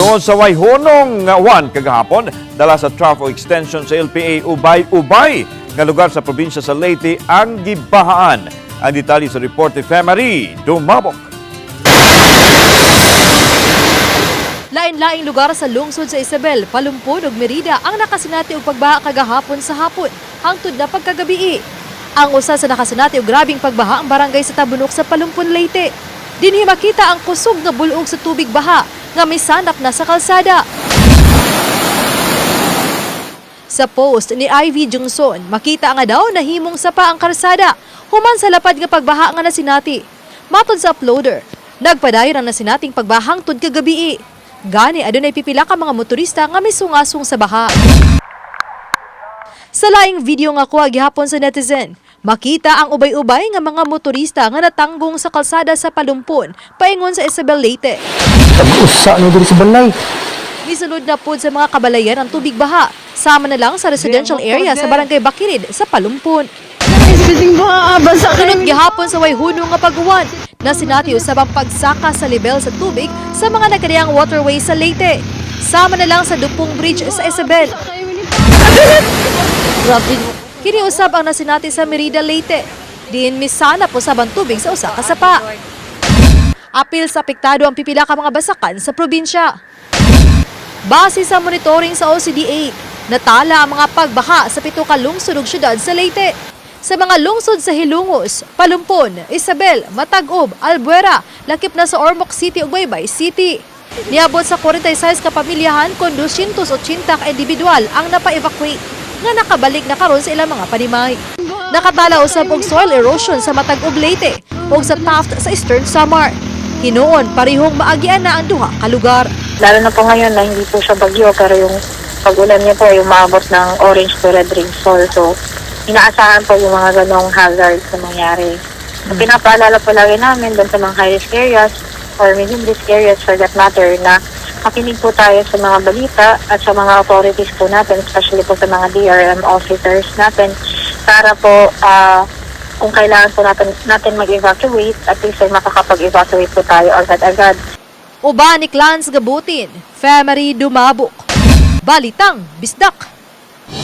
Tungod sa wayhonong wan kagahapon, dala sa traffic extension sa LPA Ubay-Ubay nga lugar sa probinsya sa Leyte ang gibahaan. Ang detalye sa report ni Femari Dumabok. Lain-laing lugar sa lungsod sa Isabel, Palumpon ug Merida ang nakasinati og pagbaha kagahapon sa hapon hangtod na pagkagabii. Ang usa sa nakasinati og grabing pagbaha ang barangay sa Tabunok sa Palumpon, Leyte. Dinhi makita ang kusog nga bulog sa tubig baha nga misanak na sa kalsada. Sa post ni Ivy Jungson, makita nga daw nahimong sapa ang kalsada human sa lapad nga pagbaha nga nasinati. Matod sa uploader, nagpadayon ang nasinating pagbahang tud kagabii. Gani adunay pipila ka mga motorista nga misungasong sa baha. Sa laing video nga kuha gihapon sa netizen, makita ang ubay-ubay nga mga motorista nga natanggong sa kalsada sa Palumpon paingon sa Isabel, Leyte. Tag-usa no diri sa balay. Misulod na pod sa mga kabalayan ang tubig baha, sama na lang sa residential area sa barangay Bakirid sa Palumpon. Sunod gihapon sa wayhuno nga paghuwan, nasinati usab ang pagsaka sa level sa tubig sa mga nagkadiyang waterway sa Leyte. Sama na lang sa Dupong Bridge sa Isabel. Kini usab ang nasinati sa Merida, Leyte. Diin misanap usab ang tubig sa usa ka sapa. Apil sa apektado ang pipila ka mga basakan sa probinsya. Base sa monitoring sa OCDA, natala ang mga pagbaha sa 7 ka lungsod ug syudad sa Leyte. Sa mga lungsod sa Hilongos, Palumpon, Isabel, Matagob, Albuera, lakip na sa Ormoc City ug Baybay City. Niabot sa 46 ka pamilyahan kon 280 ka individual ang napa-evacuate nga nakabalik na karon sa ilang mga panimay. Nakatala usab og soil erosion sa Matagob, Leyte ug sa Taft sa Eastern Samar. Hinuon parehong maagian na ang duha ka lugar. Lalo na po ngayon na hindi po siya bagyo pero yung pag-ulan niya po ay umabot ng orange to red rainfall. So, inaasahan po yung mga ganong hazards na mangyari. So, pinapaalala po lagi namin doon sa mga high-risk areas or medium-risk areas for that matter na makinig po tayo sa mga balita at sa mga authorities po natin, especially po sa mga DRM officers natin para po kung kailangan po natin mag-evacuate, at least ay makakapag-evacuate po tayo agad-agad. Uba ni Clans Gabutin, Femari Dumabok. Balitang Bisdak.